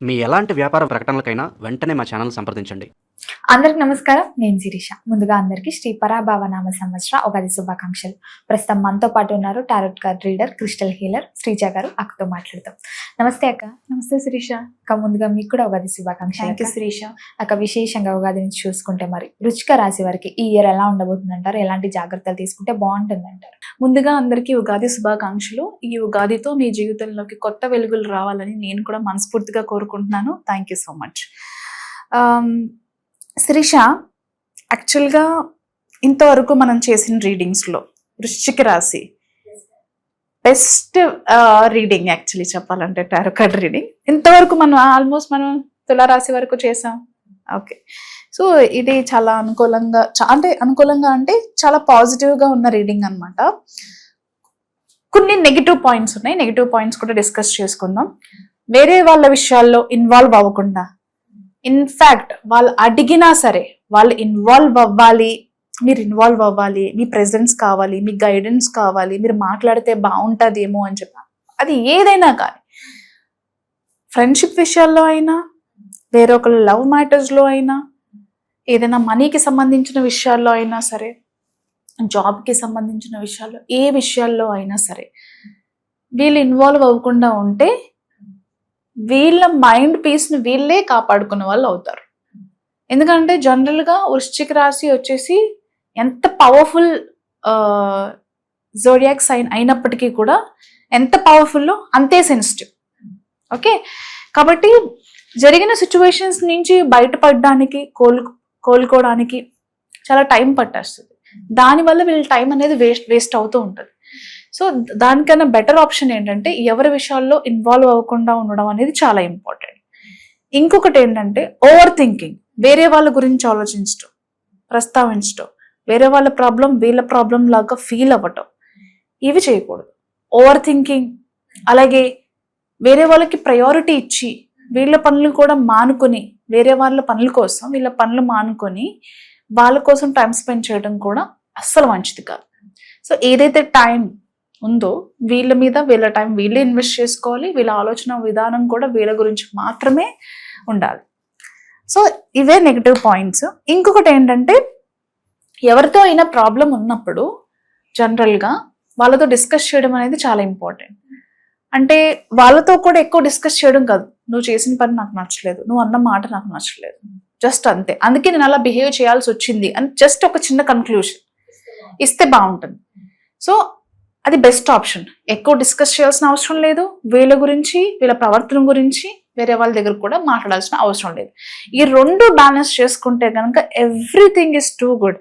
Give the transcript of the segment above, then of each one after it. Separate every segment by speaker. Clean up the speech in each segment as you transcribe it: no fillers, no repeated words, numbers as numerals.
Speaker 1: మీ ఎలాంటి వ్యాపార ప్రకటనలకైనా వెంటనే మా ఛానల్ సంప్రదించండి.
Speaker 2: అందరికి నమస్కారం. నేను శిరీష. ముందుగా అందరికి శ్రీ పరాభావనామ సంవత్సర ఉగాది శుభాకాంక్షలు. ప్రస్తుతం మనతో పాటు ఉన్నారు tarot card reader, crystal healer Sreeja గారు. అక్కతో మాట్లాడతాం. నమస్తే అక్క.
Speaker 3: నమస్తే శిరీష.
Speaker 2: అక్క, ముందుగా మీకు కూడా ఉగాది శుభాకాంక్షలు.
Speaker 3: Thank you Sirisha.
Speaker 2: అక్క, విశేషంగా ఉగాది నుంచి చూసుకుంటే మరి వృశ్చిక రాశి వారికి ఈ ఇయర్ ఎలా ఉండబోతుంది అంటారు? ఎలాంటి జాగ్రత్తలు తీసుకుంటే బాగుంటుంది అంటారు?
Speaker 3: ముందుగా అందరికీ ఉగాది శుభాకాంక్షలు. ఈ ఉగాదితో మీ జీవితంలోకి కొత్త వెలుగులు రావాలని నేను కూడా మనస్ఫూర్తిగా కోరుకుంటున్నాను. Thank you so much. Sirisha, యాక్చువల్గా ఇంతవరకు మనం చేసిన రీడింగ్స్లో వృశ్చిక రాశి బెస్ట్ రీడింగ్. యాక్చువల్లీ చెప్పాలంటే టారో కార్డ్ రీడింగ్ ఇంతవరకు మనం ఆల్మోస్ట్ మనం తులారాశి వరకు చేసాం. ఓకే, సో ఇది చాలా అనుకూలంగా అంటే చాలా పాజిటివ్గా ఉన్న రీడింగ్ అనమాట. కొన్ని నెగిటివ్ పాయింట్స్ ఉన్నాయి. నెగిటివ్ పాయింట్స్ కూడా డిస్కస్ చేసుకుందాం. వేరే వాళ్ళ విషయాల్లో ఇన్వాల్వ్ అవ్వకుండా, ఇన్ఫ్యాక్ట్ వాళ్ళు అడిగినా సరే వాళ్ళు ఇన్వాల్వ్ అవ్వాలి, మీరు ఇన్వాల్వ్ అవ్వాలి, మీ ప్రెజెన్స్ కావాలి, మీ గైడెన్స్ కావాలి, మీరు మాట్లాడితే బాగుంటుందేమో అని చెప్పి, అది ఏదైనా కానీ, ఫ్రెండ్షిప్ విషయాల్లో అయినా, వేరొకరు లవ్ మ్యాటర్స్లో అయినా, ఏదైనా మనీకి సంబంధించిన విషయాల్లో అయినా సరే, జాబ్కి సంబంధించిన విషయాల్లో, ఏ విషయాల్లో అయినా సరే వీళ్ళు ఇన్వాల్వ్ అవ్వకుండా ఉంటే వీళ్ళ మైండ్ పీస్ని వీళ్ళే కాపాడుకునే వాళ్ళు అవుతారు. ఎందుకంటే జనరల్గా వృశ్చిక రాశి వచ్చేసి ఎంత పవర్ఫుల్ జోడియాక్ సైన్ అయినప్పటికీ కూడా ఎంత పవర్ఫుల్లో అంతే సెన్సిటివ్. ఓకే, కాబట్టి జరిగిన సిచ్యువేషన్స్ నుంచి బయటపడడానికి, కోలుకోవడానికి చాలా టైం పట్టేస్తుంది. దానివల్ల వీళ్ళ టైం అనేది వేస్ట్ అవుతూ ఉంటుంది. సో దానికన్నా బెటర్ ఆప్షన్ ఏంటంటే ఎవరి విషయాల్లో ఇన్వాల్వ్ అవ్వకుండా ఉండడం అనేది చాలా ఇంపార్టెంట్. ఇంకొకటి ఏంటంటే ఓవర్ థింకింగ్, వేరే వాళ్ళ గురించి ఆలోచించడం, ప్రస్తావించడం, వేరే వాళ్ళ ప్రాబ్లం వీళ్ళ ప్రాబ్లం లాగా ఫీల్ అవ్వటం, ఇవి చేయకూడదు. ఓవర్ థింకింగ్, అలాగే వేరే వాళ్ళకి ప్రయారిటీ ఇచ్చి వీళ్ళ పనులు కూడా మానుకొని, వేరే వాళ్ళ పనుల కోసం వీళ్ళ పనులు మానుకొని వాళ్ళ కోసం టైం స్పెండ్ చేయడం కూడా అస్సలు మంచిది కాదు. సో ఏదైతే టైం ఉందో వీళ్ళ మీద వీళ్ళ టైం వీళ్ళే ఇన్వెస్ట్ చేసుకోవాలి. వీళ్ళ ఆలోచన విధానం కూడా వీళ్ళ గురించి మాత్రమే ఉండాలి. సో ఇవే నెగిటివ్ పాయింట్స్. ఇంకొకటి ఏంటంటే ఎవరితో అయినా ప్రాబ్లం ఉన్నప్పుడు జనరల్గా వాళ్ళతో డిస్కస్ చేయడం అనేది చాలా ఇంపార్టెంట్. అంటే వాళ్ళతో కూడా ఎక్కువ డిస్కస్ చేయడం కాదు, నువ్వు చేసిన పని నాకు నచ్చలేదు, నువ్వు అన్న మాట నాకు నచ్చలేదు, జస్ట్ అంతే, అందుకే నేను అలా బిహేవ్ చేయాల్సి వచ్చింది అని జస్ట్ ఒక చిన్న కన్క్లూషన్ ఇస్తే బాగుంటుంది. సో అది బెస్ట్ ఆప్షన్. ఎక్కువ డిస్కస్ చేయాల్సిన అవసరం లేదు. వీళ్ళ గురించి, వీళ్ళ ప్రవర్తన గురించి వేరే వాళ్ళ దగ్గర కూడా మాట్లాడాల్సిన అవసరం లేదు. ఈ రెండు బ్యాలెన్స్ చేసుకుంటే కనుక everything is too good.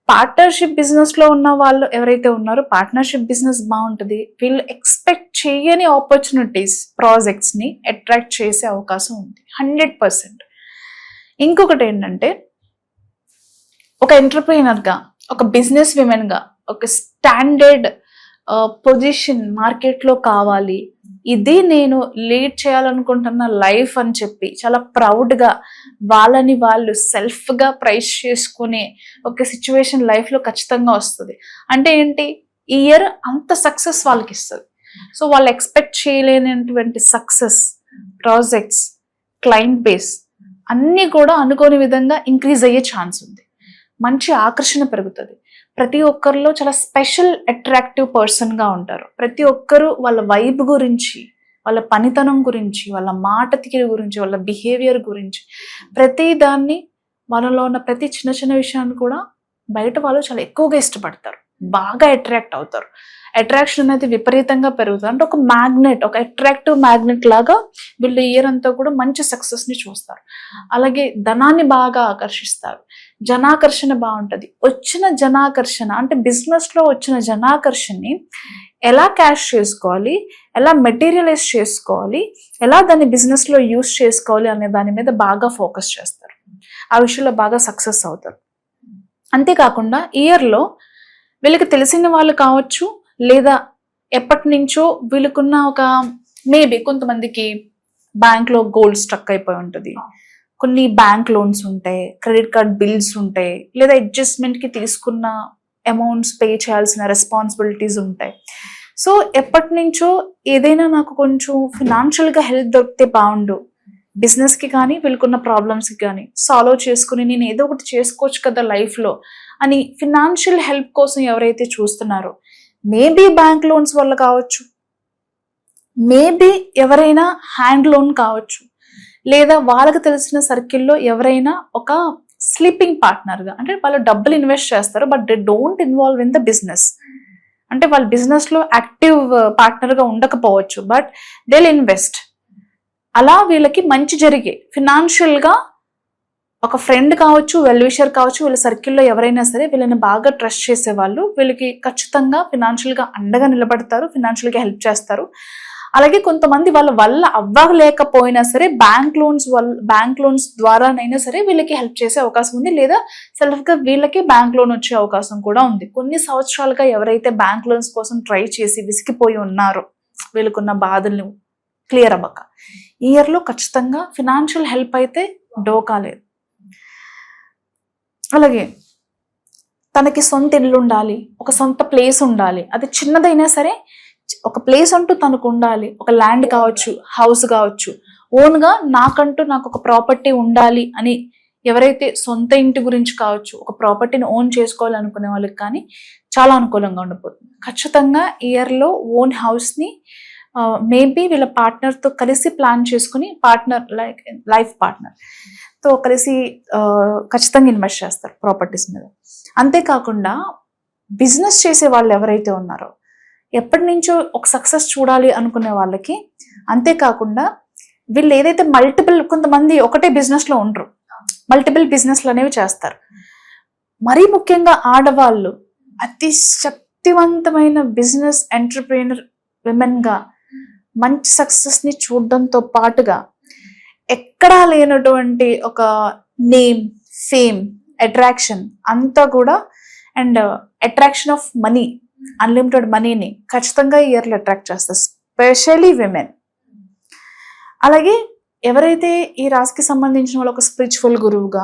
Speaker 3: Partnership business లో ఉన్న వాళ్ళు ఎవరైతే ఉన్నారో పార్ట్నర్షిప్ బిజినెస్ బాగుంటుంది. వీళ్ళు ఎక్స్పెక్ట్ చేయని ఆపర్చునిటీస్, ప్రాజెక్ట్స్ ని అట్రాక్ట్ చేసే అవకాశం ఉంది 100%. ఇంకొకటి ఏంటంటే ఒక ఎంటర్ప్రీనర్ గా, ఒక బిజినెస్ విమెన్ గా, ఒక స్టాండర్డ్ పొజిషన్ మార్కెట్లో కావాలి, ఇది నేను లీడ్ చేయాలనుకుంటున్న లైఫ్ అని చెప్పి చాలా ప్రౌడ్గా వాళ్ళని వాళ్ళు సెల్ఫ్గా ప్రైజ్ చేసుకునే ఒక సిచ్యువేషన్ లైఫ్లో ఖచ్చితంగా వస్తుంది. అంటే ఏంటి, ఈ ఇయర్ అంత సక్సెస్ వాళ్ళకి ఇస్తుంది. సో వాళ్ళు ఎక్స్పెక్ట్ చేయలేనటువంటి సక్సెస్, ప్రాజెక్ట్స్, క్లయింట్ బేస్ అన్నీ కూడా అనుకోని విధంగా ఇంక్రీజ్ అయ్యే ఛాన్స్ ఉంది. మంచి ఆకర్షణ పెరుగుతుంది. ప్రతి ఒక్కరిలో చాలా స్పెషల్ అట్రాక్టివ్ పర్సన్గా ఉంటారు. ప్రతి ఒక్కరు వాళ్ళ వైబ్ గురించి, వాళ్ళ పనితనం గురించి, వాళ్ళ మాట తీరు గురించి, వాళ్ళ బిహేవియర్ గురించి, ప్రతి దాన్ని, వాళ్ళలో ఉన్న ప్రతి చిన్న చిన్న విషయాన్ని కూడా బయట వాళ్ళు చాలా ఎక్కువగా ఇష్టపడతారు, బాగా అట్రాక్ట్ అవుతారు. అట్రాక్షన్ అనేది విపరీతంగా పెరుగుతుంది. అంటే ఒక మ్యాగ్నెట్, ఒక అట్రాక్టివ్ మ్యాగ్నెట్ లాగా వీళ్ళు ఇయర్ అంతా కూడా మంచి సక్సెస్ని చూస్తారు. అలాగే ధనాన్ని బాగా ఆకర్షిస్తారు. జనాకర్షణ బాగుంటుంది. వచ్చిన జనాకర్షణ అంటే బిజినెస్లో వచ్చిన జనాకర్షణని ఎలా క్యాష్ చేసుకోవాలి, ఎలా మెటీరియలైజ్ చేసుకోవాలి, ఎలా దాన్ని బిజినెస్లో యూస్ చేసుకోవాలి అనే దాని మీద బాగా ఫోకస్ చేస్తారు. ఆ విషయంలో బాగా సక్సెస్ అవుతారు. అంతేకాకుండా ఇయర్లో వీళ్ళకి తెలిసిన వాళ్ళు కావచ్చు, లేదా ఎప్పటి నుంచో వీళ్ళకున్న ఒక మేబీ కొంతమందికి బ్యాంక్లో గోల్డ్ స్ట్రక్ అయిపోయి ఉంటుంది, కొన్ని బ్యాంక్ లోన్స్ ఉంటాయి, క్రెడిట్ కార్డ్ బిల్స్ ఉంటాయి, లేదా అడ్జస్ట్మెంట్కి తీసుకున్న అమౌంట్స్ పే చేయాల్సిన రెస్పాన్సిబిలిటీస్ ఉంటాయి. సో ఎప్పటి నుంచో ఏదైనా నాకు కొంచెం ఫినాన్షియల్గా హెల్ప్ దొరికితే బాగుండు, బిజినెస్కి కానీ వీళ్ళకున్న ప్రాబ్లమ్స్కి కానీ సాల్వ్ చేసుకుని నేను ఏదో ఒకటి చేసుకోవచ్చు కదా లైఫ్లో అని ఫినాన్షియల్ హెల్ప్ కోసం ఎవరైతే చూస్తున్నారో, మేబీ బ్యాంక్ లోన్స్ వల్ల కావచ్చు, మేబీ ఎవరైనా హ్యాండ్ లోన్ కావచ్చు, లేదా వాళ్ళకి తెలిసిన సర్కిల్లో ఎవరైనా ఒక స్లీపింగ్ పార్ట్నర్గా, అంటే వాళ్ళు డబ్బులు ఇన్వెస్ట్ చేస్తారు but they don't involve in the business. అంటే వాళ్ళ బిజినెస్లో యాక్టివ్ పార్ట్నర్గా ఉండకపోవచ్చు బట్ దే ఇన్వెస్ట్. అలా వీళ్ళకి మంచి జరిగే ఫినాన్షియల్గా ఒక ఫ్రెండ్ కావచ్చు, వెల్ విషర్ కావచ్చు, వీళ్ళ సర్కిల్లో ఎవరైనా సరే వీళ్ళని బాగా ట్రస్ట్ చేసేవాళ్ళు వీళ్ళకి ఖచ్చితంగా ఫినాన్షియల్గా అండగా నిలబడతారు, ఫినాన్షియల్గా హెల్ప్ చేస్తారు. అలాగే కొంతమంది వాళ్ళ వల్ల అవ్వలేకపోయినా సరే బ్యాంక్ లోన్స్ ద్వారానైనా సరే వీళ్ళకి హెల్ప్ చేసే అవకాశం ఉంది, లేదా సెల్ఫ్గా వీళ్ళకి బ్యాంక్ లోన్ వచ్చే అవకాశం కూడా ఉంది. కొన్ని సంవత్సరాలుగా ఎవరైతే బ్యాంక్ లోన్స్ కోసం ట్రై చేసి విసిగిపోయి ఉన్నారో, వీళ్ళకున్న బాధలు క్లియర్ అవ్వక, ఈ ఇయర్లో ఖచ్చితంగా ఫినాన్షియల్ హెల్ప్ అయితే డోకా లేదు. అలాగే తనకి సొంత ఇల్లు ఉండాలి, ఒక సొంత ప్లేస్ ఉండాలి, అది చిన్నదైనా సరే ఒక ప్లేస్ అంటూ తనకు ఉండాలి. ఒక ల్యాండ్ కావచ్చు, హౌస్ కావచ్చు, ఓన్గా నాకు ఒక ప్రాపర్టీ ఉండాలి అని ఎవరైతే సొంత ఇంటి గురించి కావచ్చు, ఒక ప్రాపర్టీని ఓన్ చేసుకోవాలనుకునే వాళ్ళకి కానీ చాలా అనుకూలంగా ఉండిపోతుంది. ఖచ్చితంగా ఇయర్లో ఓన్ హౌస్ని మేబీ వీళ్ళ పార్ట్నర్తో కలిసి ప్లాన్ చేసుకుని, లైఫ్ పార్ట్నర్తో కలిసి ఖచ్చితంగా ఇన్వెస్ట్ చేస్తారు ప్రాపర్టీస్ మీద. అంతేకాకుండా బిజినెస్ చేసే వాళ్ళు ఎవరైతే ఉన్నారో, ఎప్పటి నుంచో ఒక సక్సెస్ చూడాలి అనుకునే వాళ్ళకి, అంతేకాకుండా వీళ్ళు ఏదైతే కొంతమంది ఒకటే బిజినెస్లో ఉండరు, మల్టిపుల్ బిజినెస్లు అనేవి చేస్తారు. మరీ ముఖ్యంగా ఆడవాళ్ళు అతి శక్తివంతమైన బిజినెస్ ఎంటర్ప్రీనర్ విమెన్గా మంచి సక్సెస్ని చూడడంతో పాటుగా ఎక్కడా లేనటువంటి ఒక నేమ్, ఫేమ్, అట్రాక్షన్ అంతా కూడా, and attraction of money, unlimited మనీని ఖచ్చితంగా ఈ ఇయర్లో అట్రాక్ట్ చేస్తారు, స్పెషలీ విమెన్. అలాగే ఎవరైతే ఈ రాశికి సంబంధించిన వాళ్ళు ఒక స్పిరిచువల్ గురువుగా,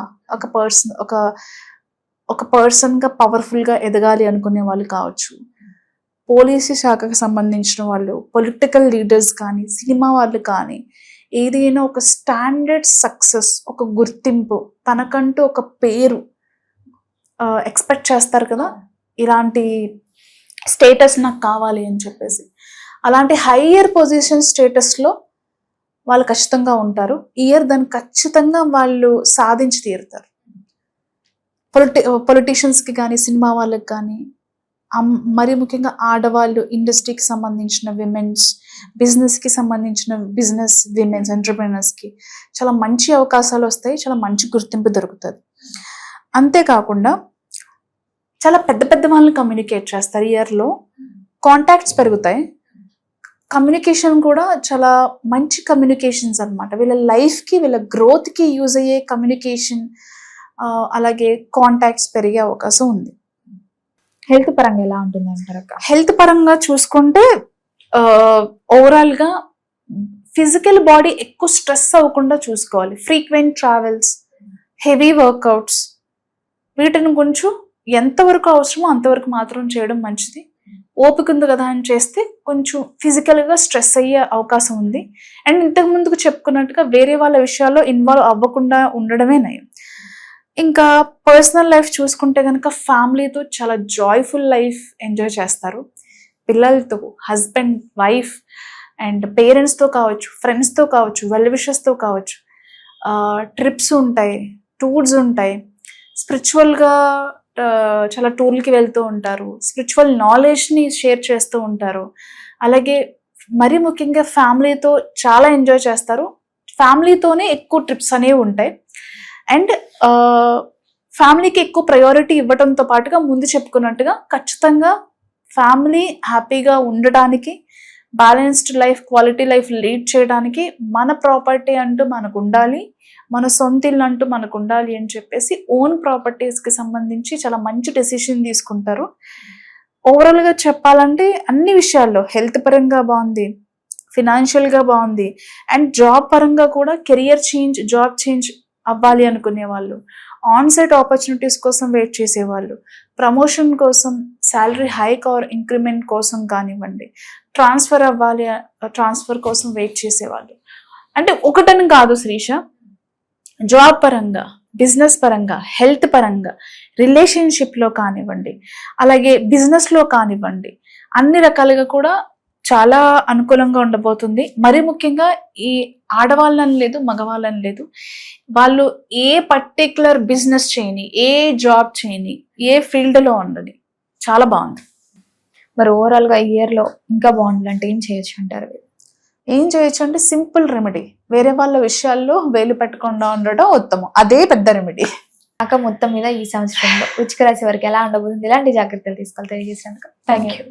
Speaker 3: ఒక పర్సన్గా పవర్ఫుల్గా ఎదగాలి అనుకునే వాళ్ళు కావచ్చు, పోలీసు శాఖకు సంబంధించిన వాళ్ళు, పొలిటికల్ లీడర్స్ కానీ, సినిమా వాళ్ళు కానీ, ఏదైనా ఒక స్టాండర్డ్ సక్సెస్, ఒక గుర్తింపు, తనకంటూ ఒక పేరు ఎక్స్పెక్ట్ చేస్తారు కదా, ఇలాంటి స్టేటస్ నాకు కావాలి అని చెప్పేసి. అలాంటి హయ్యర్ పొజిషన్ స్టేటస్లో వాళ్ళు ఖచ్చితంగా ఉంటారు. ఇయర్ దాన్ని ఖచ్చితంగా వాళ్ళు సాధించి తీరుతారు. పొలిటీషియన్స్కి కానీ, సినిమా వాళ్ళకి కానీ, మరి ముఖ్యంగా ఆడవాళ్ళు, ఇండస్ట్రీకి సంబంధించిన విమెన్స్, బిజినెస్కి సంబంధించిన బిజినెస్ విమెన్స్ ఎంటర్ప్రెనర్స్కి చాలా మంచి అవకాశాలు వస్తాయి, చాలా మంచి గుర్తింపు దొరుకుతుంది. అంతేకాకుండా చాలా పెద్ద పెద్ద వాళ్ళని కమ్యూనికేట్ చేస్తారు. ఇయర్లో కాంటాక్ట్స్ పెరుగుతాయి, కమ్యూనికేషన్ కూడా చాలా మంచి కమ్యూనికేషన్స్ అనమాట. వీళ్ళ లైఫ్కి, వీళ్ళ గ్రోత్కి యూజ్ అయ్యే కమ్యూనికేషన్, అలాగే కాంటాక్ట్స్ పెరిగే అవకాశం ఉంది.
Speaker 2: హెల్త్ పరంగా ఎలా ఉంటుంది అంటారు అక్క?
Speaker 3: హెల్త్ పరంగా చూసుకుంటే ఓవరాల్గా ఫిజికల్ బాడీ ఎక్కువ స్ట్రెస్ అవ్వకుండా చూసుకోవాలి. ఫ్రీక్వెంట్ ట్రావెల్స్, హెవీ వర్కౌట్స్, వీటిని కొంచెం ఎంతవరకు అవసరమో అంతవరకు మాత్రం చేయడం మంచిది. ఓపిక ఉంది కదా అని చేస్తే కొంచెం ఫిజికల్గా స్ట్రెస్ అయ్యే అవకాశం ఉంది. అండ్ ఇంతకు ముందుకు చెప్పుకున్నట్టుగా వేరే వాళ్ళ విషయాల్లో ఇన్వాల్వ్ అవ్వకుండా ఉండడమే నయం. ఇంకా పర్సనల్ లైఫ్ చూసుకుంటే కనుక ఫ్యామిలీతో చాలా జాయ్ఫుల్ లైఫ్ ఎంజాయ్ చేస్తారు. పిల్లలతో, హస్బెండ్, వైఫ్ అండ్ పేరెంట్స్తో కావచ్చు, ఫ్రెండ్స్తో కావచ్చు, వెల్ విషెస్తో కావచ్చు, ట్రిప్స్ ఉంటాయి, టూర్స్ ఉంటాయి, స్పిరిచువల్గా చాలా టూర్లకి వెళ్తూ ఉంటారు, స్పిరిచువల్ నాలెడ్జ్ని షేర్ చేస్తూ ఉంటారు. అలాగే మరీ ముఖ్యంగా ఫ్యామిలీతో చాలా ఎంజాయ్ చేస్తారు. ఫ్యామిలీతోనే ఎక్కువ ట్రిప్స్ అనేవి ఉంటాయి. అండ్ ఫ్యామిలీకి ఎక్కువ ప్రయారిటీ ఇవ్వడంతో పాటుగా ముందు చెప్పుకున్నట్టుగా ఖచ్చితంగా ఫ్యామిలీ హ్యాపీగా ఉండడానికి, balanced life, quality life lead చేయడానికి మన ప్రాపర్టీ అంటూ మనకు ఉండాలి, మన సొంత ఇల్లు అంటూ మనకు ఉండాలి అని చెప్పేసి ఓన్ ప్రాపర్టీస్కి సంబంధించి చాలా మంచి డెసిషన్ తీసుకుంటారు. ఓవరాల్గా చెప్పాలంటే అన్ని విషయాల్లో హెల్త్ పరంగా బాగుంది, ఫినాన్షియల్గా బాగుంది, అండ్ జాబ్ పరంగా కూడా కెరియర్ చేంజ్, జాబ్ చేంజ్ అవ్వాలి అనుకునే వాళ్ళు, ఆన్సైట్ ఆపర్చునిటీస్ కోసం వెయిట్ చేసేవాళ్ళు, ప్రమోషన్ కోసం, శాలరీ హైక్ ఆర్ ఇంక్రిమెంట్ కోసం కానివ్వండి, ట్రాన్స్ఫర్ కోసం వెయిట్ చేసేవాళ్ళు, అంటే ఒకటని కాదు శ్రీష, జాబ్ పరంగా, బిజినెస్ పరంగా, హెల్త్ పరంగా, రిలేషన్షిప్లో కానివ్వండి, అలాగే బిజినెస్లో కానివ్వండి, అన్ని రకాలుగా కూడా చాలా అనుకూలంగా ఉండబోతుంది. మరి ముఖ్యంగా ఈ ఆడవాళ్ళని లేదు, మగవాళ్ళని లేదు, వాళ్ళు ఏ పర్టికులర్ బిజినెస్ చేయని, ఏ జాబ్ చేయని, ఏ ఫీల్డ్లో ఉండని, చాలా బాగుంది.
Speaker 2: మరి ఓవరాల్ గా ఇయర్ లో ఇంకా బాగుండాలంటే ఏం చేయొచ్చు అంటారు?
Speaker 3: ఏం చేయొచ్చు అంటే సింపుల్ రెమెడీ, వేరే వాళ్ళ విషయాల్లో వేలు పెట్టకుండా ఉండడం ఉత్తమం, అదే పెద్ద రెమెడీ.
Speaker 2: కాక మొత్తం మీద ఈ సంవత్సరంలో వృశ్చిక రాశి వారికి ఎలా ఉండబోతుంది, ఎలాంటి జాగ్రత్తలు తీసుకోవాలి తెలియజేసినందుకు థ్యాంక్ యూ.